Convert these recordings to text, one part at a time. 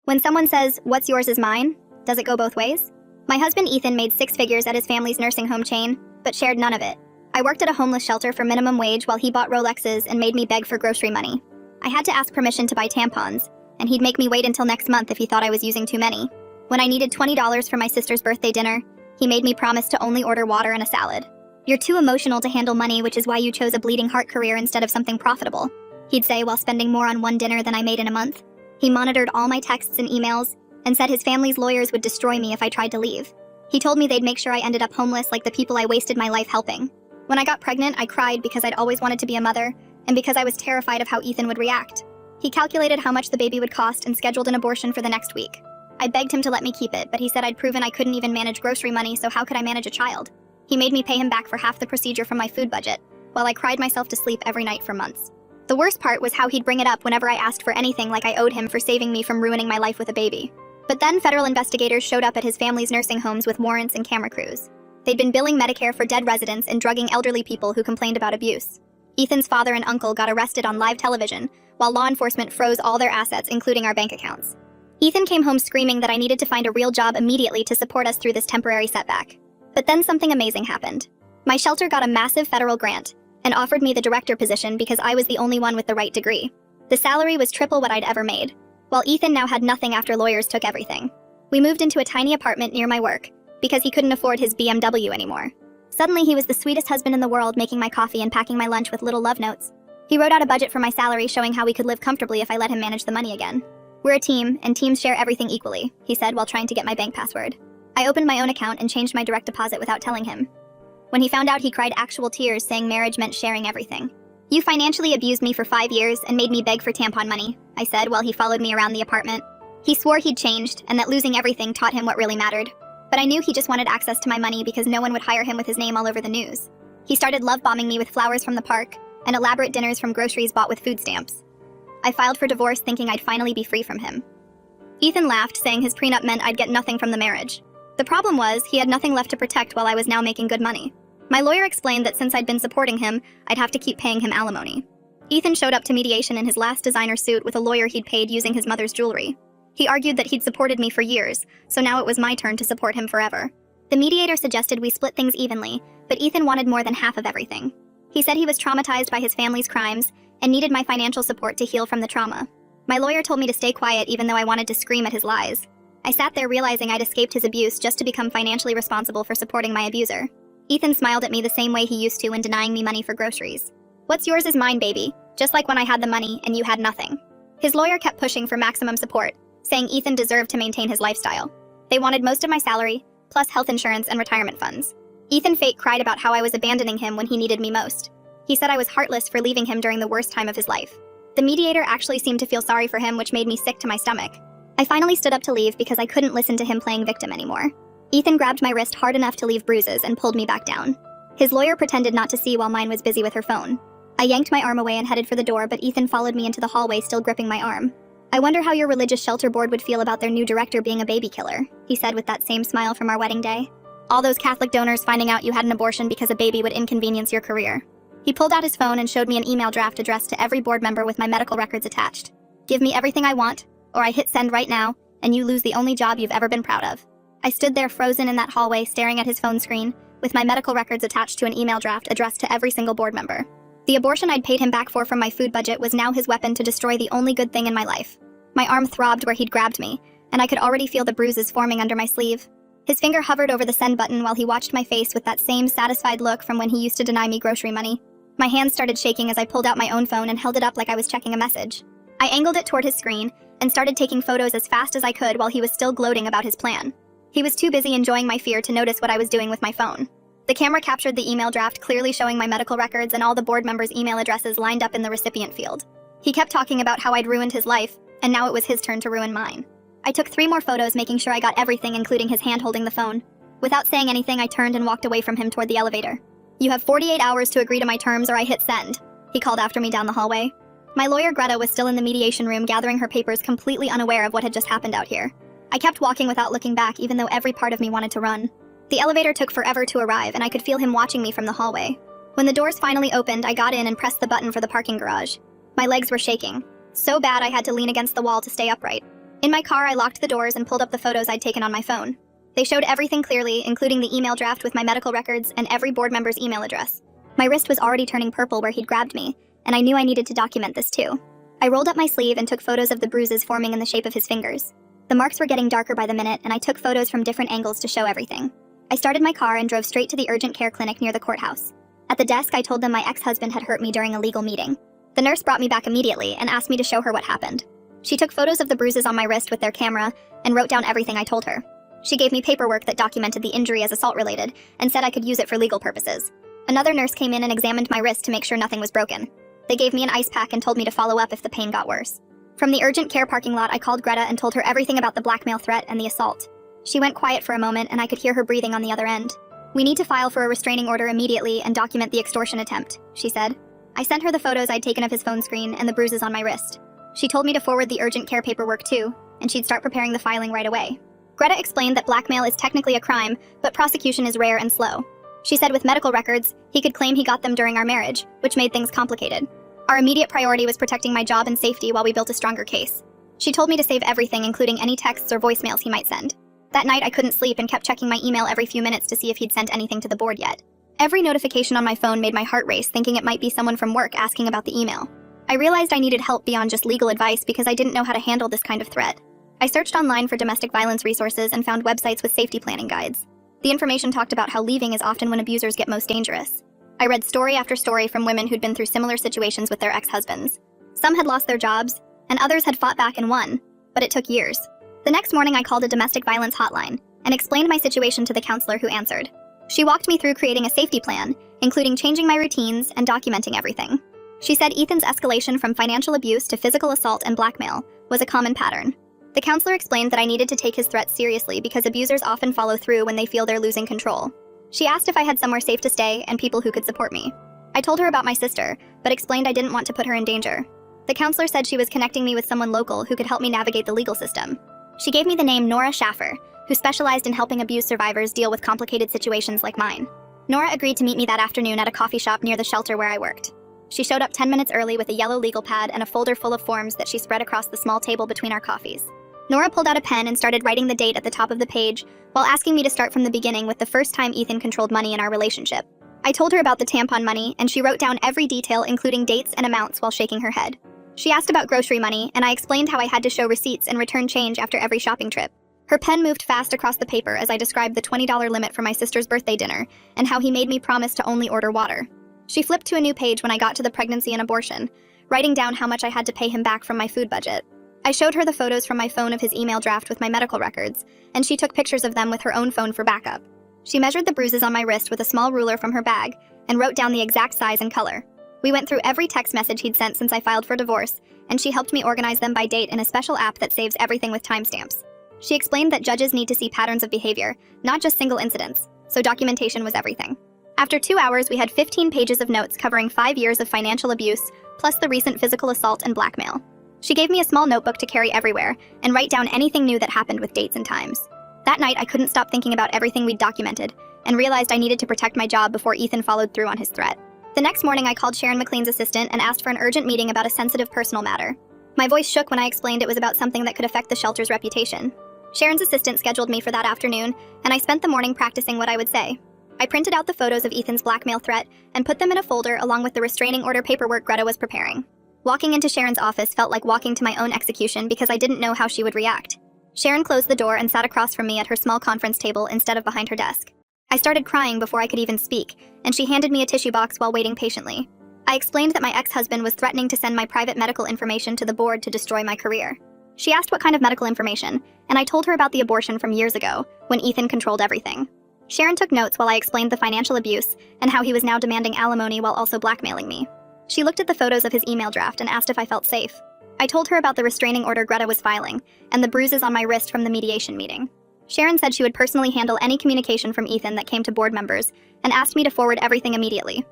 When someone says, "What's yours is mine," does it go both ways? My husband Ethan made 6 figures at his family's nursing home chain, but shared none of it. I worked at a homeless shelter for minimum wage while he bought Rolexes and made me beg for grocery money. I had to ask permission to buy tampons, and he'd make me wait until next month if he thought I was using too many. When I needed $20 for my sister's birthday dinner, he made me promise to only order water and a salad. "You're too emotional to handle money, which is why you chose a bleeding heart career instead of something profitable," he'd say while spending more on one dinner than I made in a month. He monitored all my texts and emails, and said his family's lawyers would destroy me if I tried to leave. He told me they'd make sure I ended up homeless like the people I wasted my life helping. When I got pregnant, I cried because I'd always wanted to be a mother, and because I was terrified of how Ethan would react. He calculated how much the baby would cost and scheduled an abortion for the next week. I begged him to let me keep it, but he said I'd proven I couldn't even manage grocery money, so how could I manage a child? He made me pay him back for half the procedure from my food budget, while I cried myself to sleep every night for months. The worst part was how he'd bring it up whenever I asked for anything, like I owed him for saving me from ruining my life with a baby. But then federal investigators showed up at his family's nursing homes with warrants and camera crews. They'd been billing Medicare for dead residents and drugging elderly people who complained about abuse. Ethan's father and uncle got arrested on live television, while law enforcement froze all their assets, including our bank accounts. Ethan came home screaming that I needed to find a real job immediately to support us through this temporary setback. But then something amazing happened. My shelter got a massive federal grant and offered me the director position because I was the only one with the right degree. The salary was triple what I'd ever made, while Ethan now had nothing after lawyers took everything. We moved into a tiny apartment near my work because he couldn't afford his BMW anymore. Suddenly, he was the sweetest husband in the world, making my coffee and packing my lunch with little love notes. He wrote out a budget for my salary showing how we could live comfortably if I let him manage the money again. "We're a team, and teams share everything equally," he said while trying to get my bank password. I opened my own account and changed my direct deposit without telling him. When he found out, he cried actual tears, saying marriage meant sharing everything. "You financially abused me for 5 years and made me beg for tampon money," I said while he followed me around the apartment. He swore he'd changed and that losing everything taught him what really mattered. But I knew he just wanted access to my money because no one would hire him with his name all over the news. He started love-bombing me with flowers from the park and elaborate dinners from groceries bought with food stamps. I filed for divorce thinking I'd finally be free from him. Ethan laughed, saying his prenup meant I'd get nothing from the marriage. The problem was, he had nothing left to protect while I was now making good money. My lawyer explained that since I'd been supporting him, I'd have to keep paying him alimony. Ethan showed up to mediation in his last designer suit with a lawyer he'd paid using his mother's jewelry. He argued that he'd supported me for years, so now it was my turn to support him forever. The mediator suggested we split things evenly, but Ethan wanted more than half of everything. He said he was traumatized by his family's crimes and needed my financial support to heal from the trauma. My lawyer told me to stay quiet even though I wanted to scream at his lies. I sat there realizing I'd escaped his abuse just to become financially responsible for supporting my abuser. Ethan smiled at me the same way he used to when denying me money for groceries. "What's yours is mine, baby, just like when I had the money and you had nothing." His lawyer kept pushing for maximum support, saying Ethan deserved to maintain his lifestyle. They wanted most of my salary, plus health insurance and retirement funds. Ethan Fate cried about how I was abandoning him when he needed me most. He said I was heartless for leaving him during the worst time of his life. The mediator actually seemed to feel sorry for him, which made me sick to my stomach. I finally stood up to leave because I couldn't listen to him playing victim anymore. Ethan grabbed my wrist hard enough to leave bruises and pulled me back down. His lawyer pretended not to see while mine was busy with her phone. I yanked my arm away and headed for the door, but Ethan followed me into the hallway, still gripping my arm. "I wonder how your religious shelter board would feel about their new director being a baby killer," he said with that same smile from our wedding day. "All those Catholic donors finding out you had an abortion because a baby would inconvenience your career." He pulled out his phone and showed me an email draft addressed to every board member with my medical records attached. "Give me everything I want, or I hit send right now, and you lose the only job you've ever been proud of." I stood there frozen in that hallway, staring at his phone screen, with my medical records attached to an email draft addressed to every single board member. The abortion I'd paid him back for from my food budget was now his weapon to destroy the only good thing in my life. My arm throbbed where he'd grabbed me, and I could already feel the bruises forming under my sleeve. His finger hovered over the send button while he watched my face with that same satisfied look from when he used to deny me grocery money. My hands started shaking as I pulled out my own phone and held it up like I was checking a message. I angled it toward his screen and started taking photos as fast as I could while he was still gloating about his plan. He was too busy enjoying my fear to notice what I was doing with my phone. The camera captured the email draft, clearly showing my medical records and all the board members' email addresses lined up in the recipient field. He kept talking about how I'd ruined his life, and now it was his turn to ruin mine. I took 3 more photos, making sure I got everything, including his hand holding the phone. Without saying anything, I turned and walked away from him toward the elevator. "You have 48 hours to agree to my terms or I hit send," he called after me down the hallway. My lawyer Greta was still in the mediation room gathering her papers, completely unaware of what had just happened out here. I kept walking without looking back, even though every part of me wanted to run. The elevator took forever to arrive, and I could feel him watching me from the hallway. When the doors finally opened, I got in and pressed the button for the parking garage. My legs were shaking. So bad I had to lean against the wall to stay upright. In my car, I locked the doors and pulled up the photos I'd taken on my phone. They showed everything clearly, including the email draft with my medical records and every board member's email address. My wrist was already turning purple where he'd grabbed me, and I knew I needed to document this too. I rolled up my sleeve and took photos of the bruises forming in the shape of his fingers. The marks were getting darker by the minute, and I took photos from different angles to show everything. I started my car and drove straight to the urgent care clinic near the courthouse. At the desk, I told them my ex-husband had hurt me during a legal meeting. The nurse brought me back immediately and asked me to show her what happened. She took photos of the bruises on my wrist with their camera and wrote down everything I told her. She gave me paperwork that documented the injury as assault-related and said I could use it for legal purposes. Another nurse came in and examined my wrist to make sure nothing was broken. They gave me an ice pack and told me to follow up if the pain got worse. From the urgent care parking lot, I called Greta and told her everything about the blackmail threat and the assault. She went quiet for a moment and I could hear her breathing on the other end. "We need to file for a restraining order immediately and document the extortion attempt," she said. I sent her the photos I'd taken of his phone screen and the bruises on my wrist. She told me to forward the urgent care paperwork too, and she'd start preparing the filing right away. Greta explained that blackmail is technically a crime, but prosecution is rare and slow. She said with medical records, he could claim he got them during our marriage, which made things complicated. Our immediate priority was protecting my job and safety while we built a stronger case. She told me to save everything, including any texts or voicemails he might send. That night, I couldn't sleep and kept checking my email every few minutes to see if he'd sent anything to the board yet. Every notification on my phone made my heart race, thinking it might be someone from work asking about the email. I realized I needed help beyond just legal advice because I didn't know how to handle this kind of threat. I searched online for domestic violence resources and found websites with safety planning guides. The information talked about how leaving is often when abusers get most dangerous. I read story after story from women who'd been through similar situations with their ex-husbands. Some had lost their jobs, and others had fought back and won, but it took years. The next morning, I called a domestic violence hotline and explained my situation to the counselor who answered. She walked me through creating a safety plan, including changing my routines and documenting everything. She said Ethan's escalation from financial abuse to physical assault and blackmail was a common pattern. The counselor explained that I needed to take his threats seriously because abusers often follow through when they feel they're losing control. She asked if I had somewhere safe to stay and people who could support me. I told her about my sister, but explained I didn't want to put her in danger. The counselor said she was connecting me with someone local who could help me navigate the legal system. She gave me the name Nora Schaffer, who specialized in helping abuse survivors deal with complicated situations like mine. Nora agreed to meet me that afternoon at a coffee shop near the shelter where I worked. She showed up 10 minutes early with a yellow legal pad and a folder full of forms that she spread across the small table between our coffees. Nora pulled out a pen and started writing the date at the top of the page, while asking me to start from the beginning with the first time Ethan controlled money in our relationship. I told her about the tampon money, and she wrote down every detail, including dates and amounts, while shaking her head. She asked about grocery money, and I explained how I had to show receipts and return change after every shopping trip. Her pen moved fast across the paper as I described the $20 limit for my sister's birthday dinner, and how he made me promise to only order water. She flipped to a new page when I got to the pregnancy and abortion, writing down how much I had to pay him back from my food budget. I showed her the photos from my phone of his email draft with my medical records, and she took pictures of them with her own phone for backup. She measured the bruises on my wrist with a small ruler from her bag and wrote down the exact size and color. We went through every text message he'd sent since I filed for divorce, and she helped me organize them by date in a special app that saves everything with timestamps. She explained that judges need to see patterns of behavior, not just single incidents, so documentation was everything. After 2 hours, we had 15 pages of notes covering 5 years of financial abuse, plus the recent physical assault and blackmail. She gave me a small notebook to carry everywhere and write down anything new that happened with dates and times. That night, I couldn't stop thinking about everything we'd documented and realized I needed to protect my job before Ethan followed through on his threat. The next morning, I called Sharon McLean's assistant and asked for an urgent meeting about a sensitive personal matter. My voice shook when I explained it was about something that could affect the shelter's reputation. Sharon's assistant scheduled me for that afternoon, and I spent the morning practicing what I would say. I printed out the photos of Ethan's blackmail threat and put them in a folder along with the restraining order paperwork Greta was preparing. Walking into Sharon's office felt like walking to my own execution because I didn't know how she would react. Sharon closed the door and sat across from me at her small conference table instead of behind her desk. I started crying before I could even speak, and she handed me a tissue box while waiting patiently. I explained that my ex-husband was threatening to send my private medical information to the board to destroy my career. She asked what kind of medical information, and I told her about the abortion from years ago, when Ethan controlled everything. Sharon took notes while I explained the financial abuse and how he was now demanding alimony while also blackmailing me. She looked at the photos of his email draft and asked if I felt safe. I told her about the restraining order Greta was filing and the bruises on my wrist from the mediation meeting. Sharon said she would personally handle any communication from Ethan that came to board members and asked me to forward everything immediately.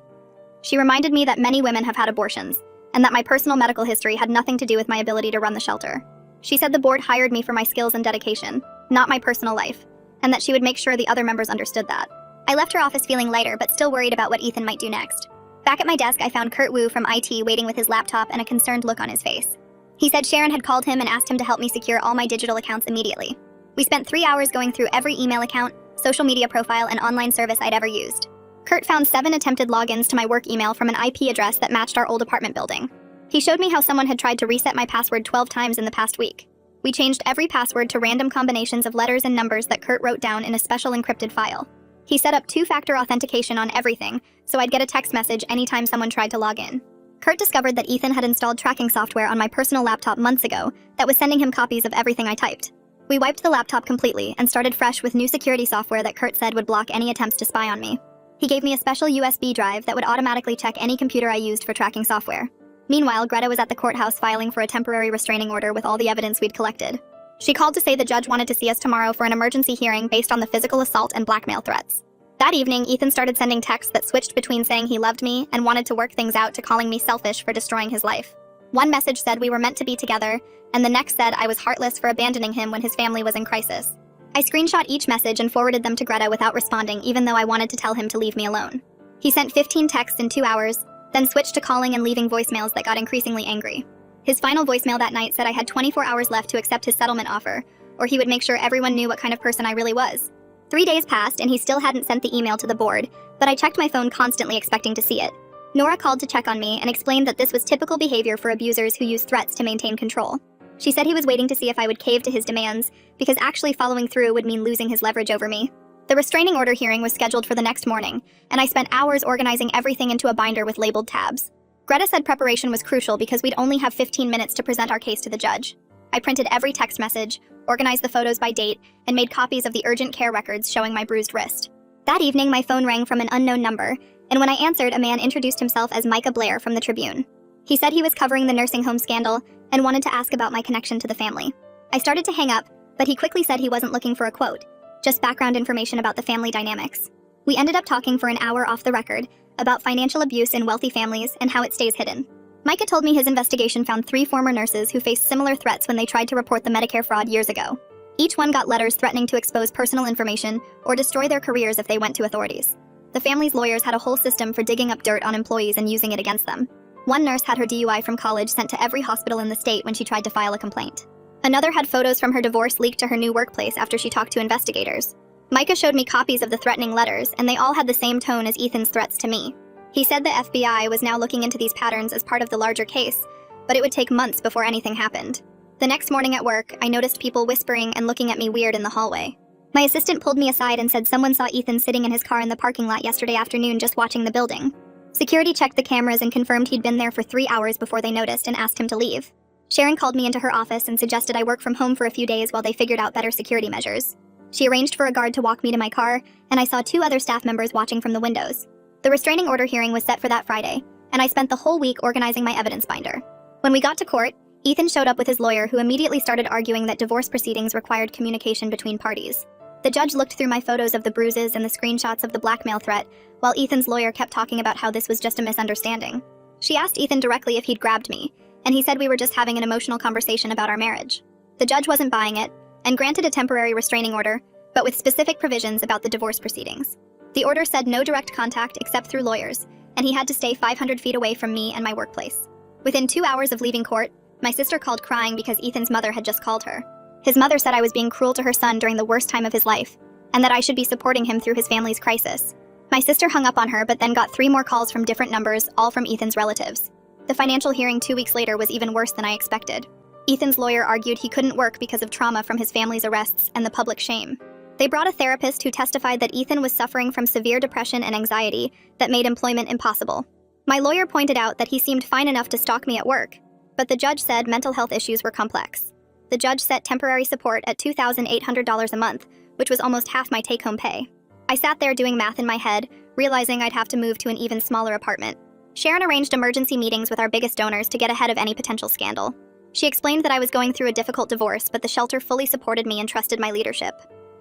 She reminded me that many women have had abortions and that my personal medical history had nothing to do with my ability to run the shelter. She said the board hired me for my skills and dedication, not my personal life, and that she would make sure the other members understood that. I left her office feeling lighter but still worried about what Ethan might do next. Back at my desk, I found Kurt Wu from IT waiting with his laptop and a concerned look on his face. He said Sharon had called him and asked him to help me secure all my digital accounts immediately. We spent 3 hours going through every email account, social media profile, and online service I'd ever used. Kurt found 7 attempted logins to my work email from an IP address that matched our old apartment building. He showed me how someone had tried to reset my password 12 times in the past week. We changed every password to random combinations of letters and numbers that Kurt wrote down in a special encrypted file. He set up 2-factor authentication on everything, so I'd get a text message anytime someone tried to log in. Kurt discovered that Ethan had installed tracking software on my personal laptop months ago that was sending him copies of everything I typed. We wiped the laptop completely and started fresh with new security software that Kurt said would block any attempts to spy on me. He gave me a special USB drive that would automatically check any computer I used for tracking software. Meanwhile, Greta was at the courthouse filing for a temporary restraining order with all the evidence we'd collected. She called to say the judge wanted to see us tomorrow for an emergency hearing based on the physical assault and blackmail threats. That evening, Ethan started sending texts that switched between saying he loved me and wanted to work things out to calling me selfish for destroying his life. One message said we were meant to be together, and the next said I was heartless for abandoning him when his family was in crisis. I screenshot each message and forwarded them to Greta without responding, even though I wanted to tell him to leave me alone. He sent 15 texts in 2 hours, then switched to calling and leaving voicemails that got increasingly angry. His final voicemail that night said I had 24 hours left to accept his settlement offer, or he would make sure everyone knew what kind of person I really was. 3 days passed and he still hadn't sent the email to the board, but I checked my phone constantly expecting to see it. Nora called to check on me and explained that this was typical behavior for abusers who use threats to maintain control. She said he was waiting to see if I would cave to his demands, because actually following through would mean losing his leverage over me. The restraining order hearing was scheduled for the next morning, and I spent hours organizing everything into a binder with labeled tabs. Greta said preparation was crucial because we'd only have 15 minutes to present our case to the judge. I printed every text message, organized the photos by date, and made copies of the urgent care records showing my bruised wrist. That evening, my phone rang from an unknown number, and when I answered, a man introduced himself as Micah Blair from the Tribune. He said he was covering the nursing home scandal and wanted to ask about my connection to the family. I started to hang up, but he quickly said he wasn't looking for a quote, just background information about the family dynamics. We ended up talking for an hour off the record about financial abuse in wealthy families and how it stays hidden. Micah told me his investigation found 3 former nurses who faced similar threats when they tried to report the Medicare fraud years ago. Each one got letters threatening to expose personal information or destroy their careers if they went to authorities. The family's lawyers had a whole system for digging up dirt on employees and using it against them. One nurse had her DUI from college sent to every hospital in the state when she tried to file a complaint. Another had photos from her divorce leaked to her new workplace after she talked to investigators. Micah showed me copies of the threatening letters, and they all had the same tone as Ethan's threats to me. He said the FBI was now looking into these patterns as part of the larger case, but it would take months before anything happened. The next morning at work, I noticed people whispering and looking at me weird in the hallway. My assistant pulled me aside and said someone saw Ethan sitting in his car in the parking lot yesterday afternoon just watching the building. Security checked the cameras and confirmed he'd been there for 3 hours before they noticed and asked him to leave. Sharon called me into her office and suggested I work from home for a few days while they figured out better security measures. She arranged for a guard to walk me to my car, and I saw 2 other staff members watching from the windows. The restraining order hearing was set for that Friday, and I spent the whole week organizing my evidence binder. When we got to court, Ethan showed up with his lawyer, who immediately started arguing that divorce proceedings required communication between parties. The judge looked through my photos of the bruises and the screenshots of the blackmail threat, while Ethan's lawyer kept talking about how this was just a misunderstanding. She asked Ethan directly if he'd grabbed me, and he said we were just having an emotional conversation about our marriage. The judge wasn't buying it, and granted a temporary restraining order, but with specific provisions about the divorce proceedings. The order said no direct contact except through lawyers, and he had to stay 500 feet away from me and my workplace. Within 2 hours of leaving court, my sister called crying because Ethan's mother had just called her. His mother said I was being cruel to her son during the worst time of his life, and that I should be supporting him through his family's crisis. My sister hung up on her, but then got 3 more calls from different numbers, all from Ethan's relatives. The financial hearing 2 weeks later was even worse than I expected. Ethan's lawyer argued he couldn't work because of trauma from his family's arrests and the public shame. They brought a therapist who testified that Ethan was suffering from severe depression and anxiety that made employment impossible. My lawyer pointed out that he seemed fine enough to stalk me at work, but the judge said mental health issues were complex. The judge set temporary support at $2,800 a month, which was almost half my take-home pay. I sat there doing math in my head, realizing I'd have to move to an even smaller apartment. Sharon arranged emergency meetings with our biggest donors to get ahead of any potential scandal. She explained that I was going through a difficult divorce, but the shelter fully supported me and trusted my leadership.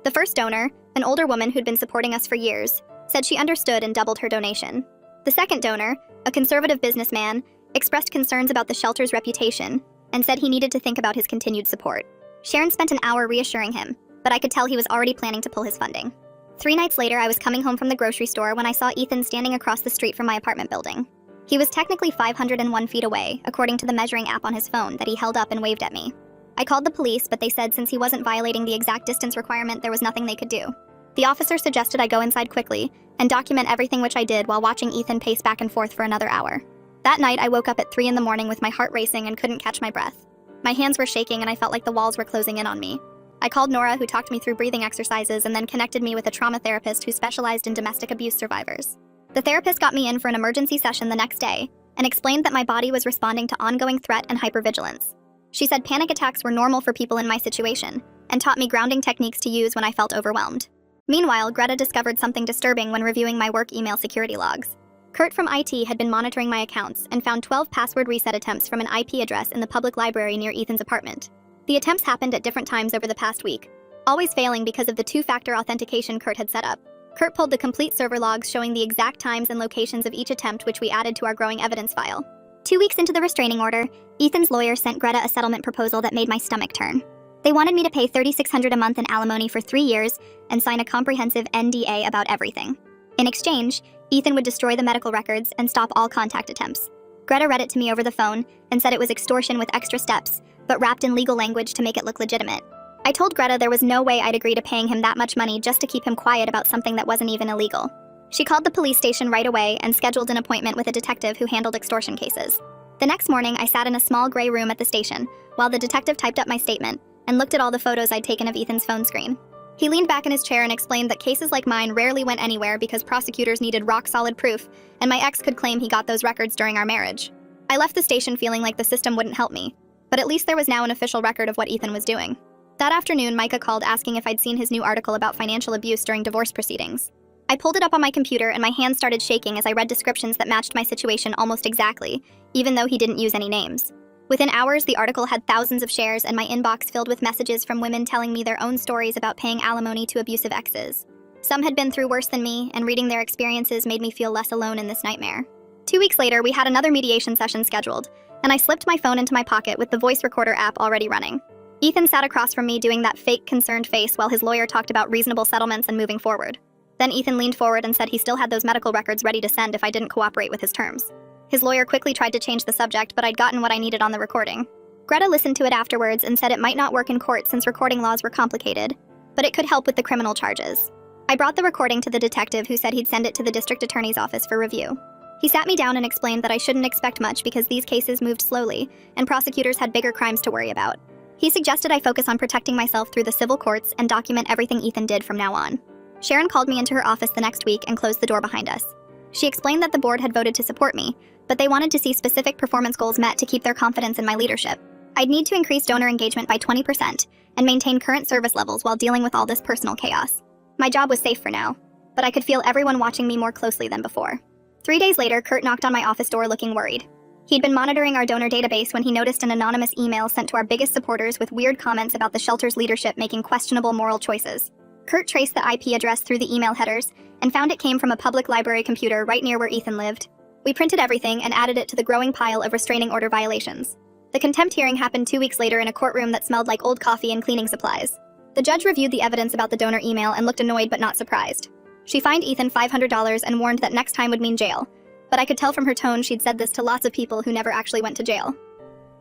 The first donor, an older woman who'd been supporting us for years, said she understood and doubled her donation. The second donor, a conservative businessman, expressed concerns about the shelter's reputation and said he needed to think about his continued support. Sharon spent an hour reassuring him, but I could tell he was already planning to pull his funding. 3 nights later, I was coming home from the grocery store when I saw Ethan standing across the street from my apartment building. He was technically 501 feet away, according to the measuring app on his phone that he held up and waved at me. I called the police, but they said since he wasn't violating the exact distance requirement, there was nothing they could do. The officer suggested I go inside quickly and document everything, which I did while watching Ethan pace back and forth for another hour. That night, I woke up at 3 a.m. with my heart racing and couldn't catch my breath. My hands were shaking and I felt like the walls were closing in on me. I called Nora, who talked me through breathing exercises and then connected me with a trauma therapist who specialized in domestic abuse survivors. The therapist got me in for an emergency session the next day and explained that my body was responding to ongoing threat and hypervigilance. She said panic attacks were normal for people in my situation and taught me grounding techniques to use when I felt overwhelmed. Meanwhile, Greta discovered something disturbing when reviewing my work email security logs. Kurt from IT had been monitoring my accounts and found 12 password reset attempts from an IP address in the public library near Ethan's apartment. The attempts happened at different times over the past week, always failing because of the two-factor authentication Kurt had set up. Kurt pulled the complete server logs showing the exact times and locations of each attempt, which we added to our growing evidence file. 2 weeks into the restraining order, Ethan's lawyer sent Greta a settlement proposal that made my stomach turn. They wanted me to pay $3,600 a month in alimony for 3 years and sign a comprehensive NDA about everything. In exchange, Ethan would destroy the medical records and stop all contact attempts. Greta read it to me over the phone and said it was extortion with extra steps, but wrapped in legal language to make it look legitimate. I told Greta there was no way I'd agree to paying him that much money just to keep him quiet about something that wasn't even illegal. She called the police station right away and scheduled an appointment with a detective who handled extortion cases. The next morning, I sat in a small gray room at the station while the detective typed up my statement and looked at all the photos I'd taken of Ethan's phone screen. He leaned back in his chair and explained that cases like mine rarely went anywhere because prosecutors needed rock-solid proof, and my ex could claim he got those records during our marriage. I left the station feeling like the system wouldn't help me, but at least there was now an official record of what Ethan was doing. That afternoon, Micah called asking if I'd seen his new article about financial abuse during divorce proceedings. I pulled it up on my computer and my hands started shaking as I read descriptions that matched my situation almost exactly, even though he didn't use any names. Within hours, the article had thousands of shares and my inbox filled with messages from women telling me their own stories about paying alimony to abusive exes. Some had been through worse than me, and reading their experiences made me feel less alone in this nightmare. 2 weeks later, we had another mediation session scheduled, and I slipped my phone into my pocket with the voice recorder app already running. Ethan sat across from me doing that fake concerned face while his lawyer talked about reasonable settlements and moving forward. Then Ethan leaned forward and said he still had those medical records ready to send if I didn't cooperate with his terms. His lawyer quickly tried to change the subject, but I'd gotten what I needed on the recording. Greta listened to it afterwards and said it might not work in court since recording laws were complicated, but it could help with the criminal charges. I brought the recording to the detective, who said he'd send it to the district attorney's office for review. He sat me down and explained that I shouldn't expect much because these cases moved slowly and prosecutors had bigger crimes to worry about. He suggested I focus on protecting myself through the civil courts and document everything Ethan did from now on. Sharon called me into her office the next week and closed the door behind us. She explained that the board had voted to support me, but they wanted to see specific performance goals met to keep their confidence in my leadership. I'd need to increase donor engagement by 20% and maintain current service levels while dealing with all this personal chaos. My job was safe for now, but I could feel everyone watching me more closely than before. 3 days later, Kurt knocked on my office door looking worried. He'd been monitoring our donor database when he noticed an anonymous email sent to our biggest supporters with weird comments about the shelter's leadership making questionable moral choices. Kurt traced the IP address through the email headers and found it came from a public library computer right near where Ethan lived. We printed everything and added it to the growing pile of restraining order violations. The contempt hearing happened 2 weeks later in a courtroom that smelled like old coffee and cleaning supplies. The judge reviewed the evidence about the donor email and looked annoyed but not surprised. She fined Ethan $500 and warned that next time would mean jail, but I could tell from her tone she'd said this to lots of people who never actually went to jail.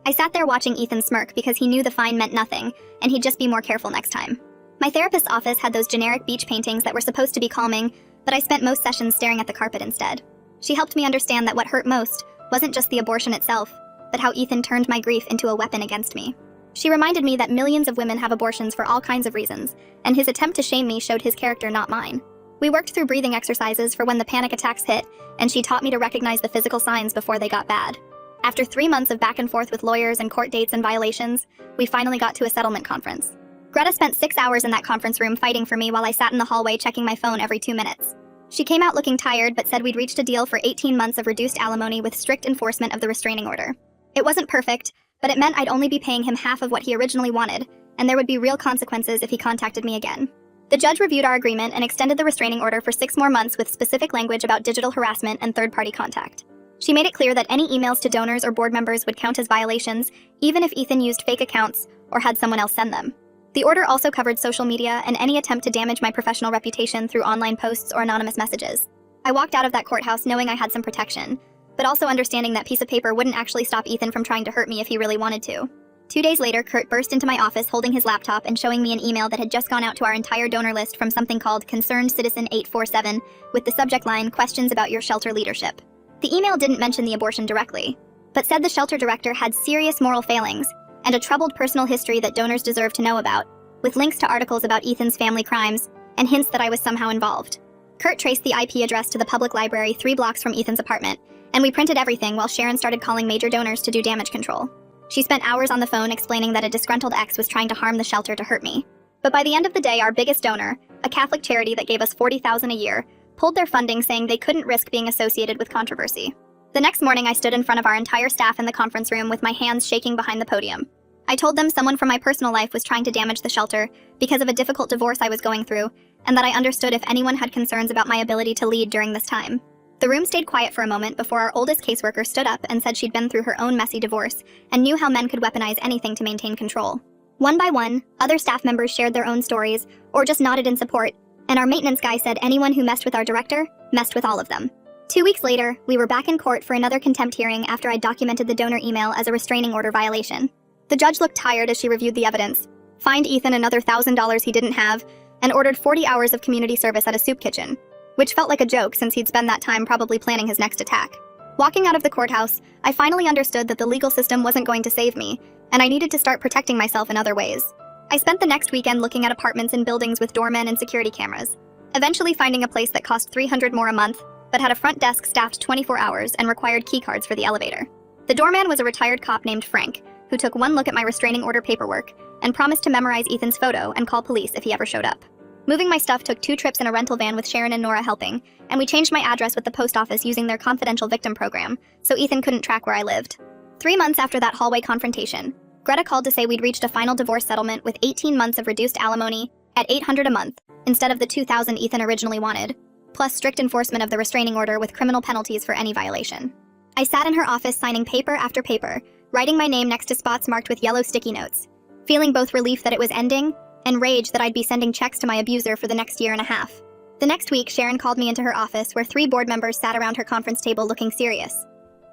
I sat there watching Ethan smirk because he knew the fine meant nothing, and he'd just be more careful next time. My therapist's office had those generic beach paintings that were supposed to be calming, but I spent most sessions staring at the carpet instead. She helped me understand that what hurt most wasn't just the abortion itself, but how Ethan turned my grief into a weapon against me. She reminded me that millions of women have abortions for all kinds of reasons, and his attempt to shame me showed his character, not mine. We worked through breathing exercises for when the panic attacks hit, and she taught me to recognize the physical signs before they got bad. After 3 months of back and forth with lawyers and court dates and violations, we finally got to a settlement conference. Greta spent 6 hours in that conference room fighting for me while I sat in the hallway checking my phone every 2 minutes. She came out looking tired but said we'd reached a deal for 18 months of reduced alimony with strict enforcement of the restraining order. It wasn't perfect, but it meant I'd only be paying him half of what he originally wanted, and there would be real consequences if he contacted me again. The judge reviewed our agreement and extended the restraining order for 6 more months with specific language about digital harassment and third-party contact. She made it clear that any emails to donors or board members would count as violations, even if Ethan used fake accounts or had someone else send them. The order also covered social media and any attempt to damage my professional reputation through online posts or anonymous messages. I walked out of that courthouse knowing I had some protection, but also understanding that piece of paper wouldn't actually stop Ethan from trying to hurt me if he really wanted to. 2 days later, Kurt burst into my office holding his laptop and showing me an email that had just gone out to our entire donor list from something called Concerned Citizen 847, with the subject line, "Questions about your shelter leadership." The email didn't mention the abortion directly, but said the shelter director had serious moral failings and a troubled personal history that donors deserve to know about, with links to articles about Ethan's family crimes and hints that I was somehow involved. Kurt traced the IP address to the public library 3 blocks from Ethan's apartment, and we printed everything while Sharon started calling major donors to do damage control. She spent hours on the phone explaining that a disgruntled ex was trying to harm the shelter to hurt me. But by the end of the day, our biggest donor, a Catholic charity that gave us $40,000 a year, pulled their funding saying they couldn't risk being associated with controversy. The next morning, I stood in front of our entire staff in the conference room with my hands shaking behind the podium. I told them someone from my personal life was trying to damage the shelter because of a difficult divorce I was going through, and that I understood if anyone had concerns about my ability to lead during this time. The room stayed quiet for a moment before our oldest caseworker stood up and said she'd been through her own messy divorce and knew how men could weaponize anything to maintain control. One by one, other staff members shared their own stories or just nodded in support, and our maintenance guy said anyone who messed with our director messed with all of them. 2 weeks later, we were back in court for another contempt hearing after I documented the donor email as a restraining order violation. The judge looked tired as she reviewed the evidence, fined Ethan another $1,000 he didn't have, and ordered 40 hours of community service at a soup kitchen, which felt like a joke since he'd spend that time probably planning his next attack. Walking out of the courthouse, I finally understood that the legal system wasn't going to save me, and I needed to start protecting myself in other ways. I spent the next weekend looking at apartments and buildings with doormen and security cameras, eventually finding a place that cost $300 more a month, but had a front desk staffed 24 hours and required keycards for the elevator. The doorman was a retired cop named Frank, who took one look at my restraining order paperwork and promised to memorize Ethan's photo and call police if he ever showed up. Moving my stuff took 2 trips in a rental van with Sharon and Nora helping, and we changed my address with the post office using their confidential victim program, so Ethan couldn't track where I lived. 3 months after that hallway confrontation, Greta called to say we'd reached a final divorce settlement with 18 months of reduced alimony at $800 a month, instead of the $2,000 Ethan originally wanted, plus strict enforcement of the restraining order with criminal penalties for any violation. I sat in her office signing paper after paper, writing my name next to spots marked with yellow sticky notes, feeling both relief that it was ending and rage that I'd be sending checks to my abuser for the next year and a half. The next week, Sharon called me into her office where 3 board members sat around her conference table looking serious.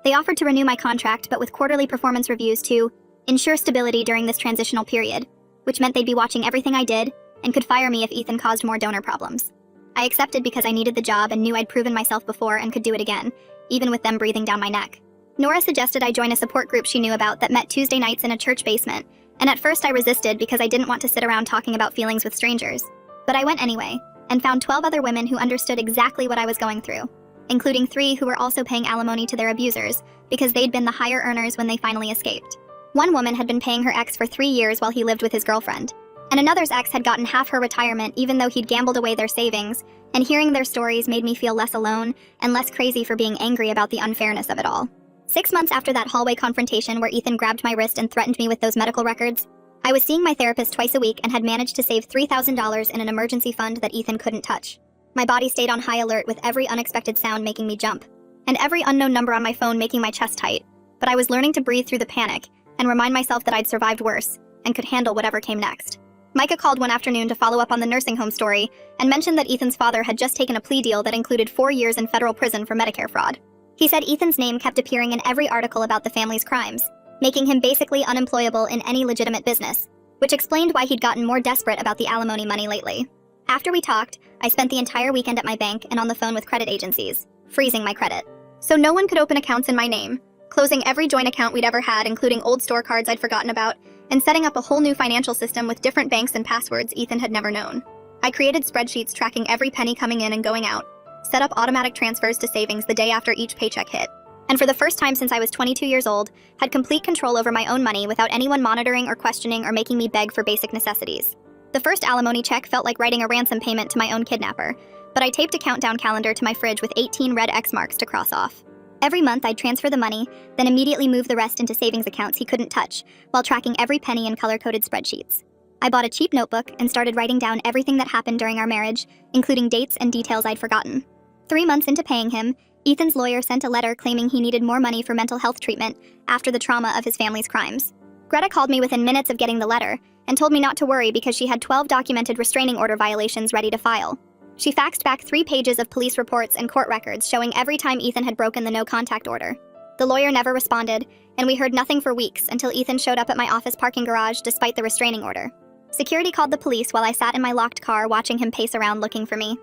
They offered to renew my contract, but with quarterly performance reviews to ensure stability during this transitional period, which meant they'd be watching everything I did and could fire me if Ethan caused more donor problems. I accepted because I needed the job and knew I'd proven myself before and could do it again, even with them breathing down my neck. Nora suggested I join a support group she knew about that met Tuesday nights in a church basement, and at first I resisted because I didn't want to sit around talking about feelings with strangers. But I went anyway, and found 12 other women who understood exactly what I was going through, including 3 who were also paying alimony to their abusers because they'd been the higher earners when they finally escaped. One woman had been paying her ex for 3 years while he lived with his girlfriend, and another's ex had gotten half her retirement even though he'd gambled away their savings, and hearing their stories made me feel less alone and less crazy for being angry about the unfairness of it all. 6 months after that hallway confrontation where Ethan grabbed my wrist and threatened me with those medical records, I was seeing my therapist twice a week and had managed to save $3,000 in an emergency fund that Ethan couldn't touch. My body stayed on high alert with every unexpected sound making me jump, and every unknown number on my phone making my chest tight, but I was learning to breathe through the panic and remind myself that I'd survived worse and could handle whatever came next. Micah called one afternoon to follow up on the nursing home story and mentioned that Ethan's father had just taken a plea deal that included 4 years in federal prison for Medicare fraud. He said Ethan's name kept appearing in every article about the family's crimes, making him basically unemployable in any legitimate business, which explained why he'd gotten more desperate about the alimony money lately. After we talked, I spent the entire weekend at my bank and on the phone with credit agencies, freezing my credit. So no one could open accounts in my name, closing every joint account we'd ever had, including old store cards I'd forgotten about, and setting up a whole new financial system with different banks and passwords Ethan had never known. I created spreadsheets tracking every penny coming in and going out, set up automatic transfers to savings the day after each paycheck hit, and for the first time since I was 22 years old, had complete control over my own money without anyone monitoring or questioning or making me beg for basic necessities. The first alimony check felt like writing a ransom payment to my own kidnapper, but I taped a countdown calendar to my fridge with 18 red X marks to cross off. Every month I'd transfer the money, then immediately move the rest into savings accounts he couldn't touch, while tracking every penny in color-coded spreadsheets. I bought a cheap notebook and started writing down everything that happened during our marriage, including dates and details I'd forgotten. 3 months into paying him, Ethan's lawyer sent a letter claiming he needed more money for mental health treatment after the trauma of his family's crimes. Greta called me within minutes of getting the letter and told me not to worry because she had 12 documented restraining order violations ready to file. She faxed back 3 pages of police reports and court records showing every time Ethan had broken the no-contact order. The lawyer never responded, and we heard nothing for weeks until Ethan showed up at my office parking garage despite the restraining order. Security called the police while I sat in my locked car watching him pace around looking for me.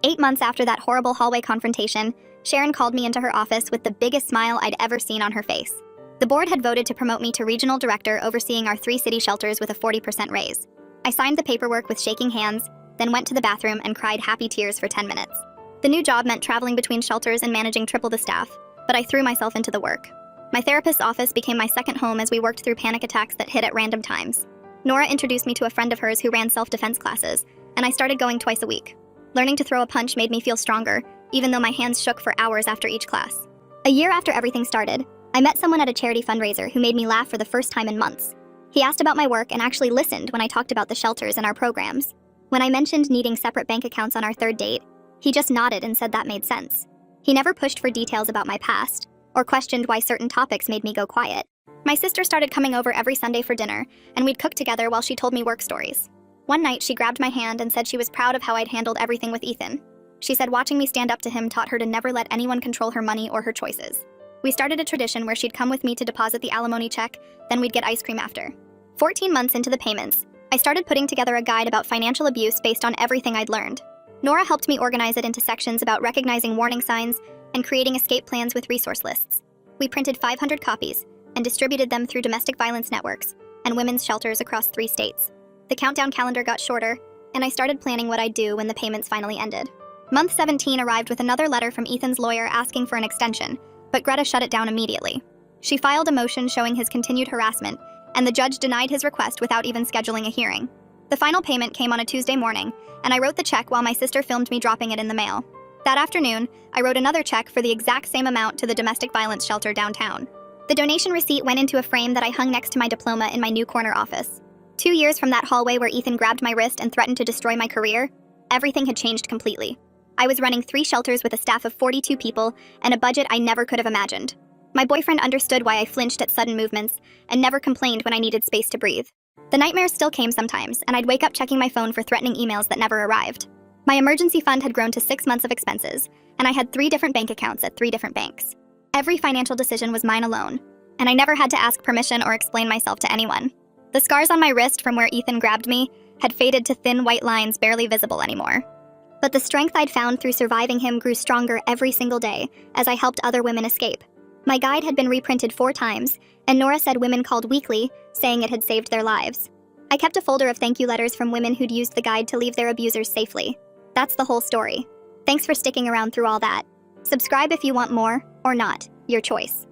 8 months after that horrible hallway confrontation, Sharon called me into her office with the biggest smile I'd ever seen on her face. The board had voted to promote me to regional director overseeing our 3 city shelters with a 40% raise. I signed the paperwork with shaking hands, then went to the bathroom and cried happy tears for 10 minutes. The new job meant traveling between shelters and managing triple the staff, but I threw myself into the work. My therapist's office became my second home as we worked through panic attacks that hit at random times. Nora introduced me to a friend of hers who ran self-defense classes, and I started going twice a week. Learning to throw a punch made me feel stronger, even though my hands shook for hours after each class. A year after everything started, I met someone at a charity fundraiser who made me laugh for the first time in months. He asked about my work and actually listened when I talked about the shelters and our programs. When I mentioned needing separate bank accounts on our 3rd date, he just nodded and said that made sense. He never pushed for details about my past, or questioned why certain topics made me go quiet. My sister started coming over every Sunday for dinner, and we'd cook together while she told me work stories. One night, she grabbed my hand and said she was proud of how I'd handled everything with Ethan. She said watching me stand up to him taught her to never let anyone control her money or her choices. We started a tradition where she'd come with me to deposit the alimony check, then we'd get ice cream after. 14 months into the payments, I started putting together a guide about financial abuse based on everything I'd learned. Nora helped me organize it into sections about recognizing warning signs and creating escape plans with resource lists. We printed 500 copies and distributed them through domestic violence networks and women's shelters across 3 states. The countdown calendar got shorter, and I started planning what I'd do when the payments finally ended. Month 17 arrived with another letter from Ethan's lawyer asking for an extension, but Greta shut it down immediately. She filed a motion showing his continued harassment, and the judge denied his request without even scheduling a hearing. The final payment came on a Tuesday morning, and I wrote the check while my sister filmed me dropping it in the mail. That afternoon, I wrote another check for the exact same amount to the domestic violence shelter downtown. The donation receipt went into a frame that I hung next to my diploma in my new corner office. 2 years from that hallway where Ethan grabbed my wrist and threatened to destroy my career, everything had changed completely. I was running 3 shelters with a staff of 42 people and a budget I never could have imagined. My boyfriend understood why I flinched at sudden movements and never complained when I needed space to breathe. The nightmares still came sometimes, and I'd wake up checking my phone for threatening emails that never arrived. My emergency fund had grown to 6 months of expenses, and I had 3 different bank accounts at 3 different banks. Every financial decision was mine alone, and I never had to ask permission or explain myself to anyone. The scars on my wrist from where Ethan grabbed me had faded to thin white lines barely visible anymore. But the strength I'd found through surviving him grew stronger every single day as I helped other women escape. My guide had been reprinted 4 times, and Nora said women called weekly, saying it had saved their lives. I kept a folder of thank you letters from women who'd used the guide to leave their abusers safely. That's the whole story. Thanks for sticking around through all that. Subscribe if you want more, or not, your choice.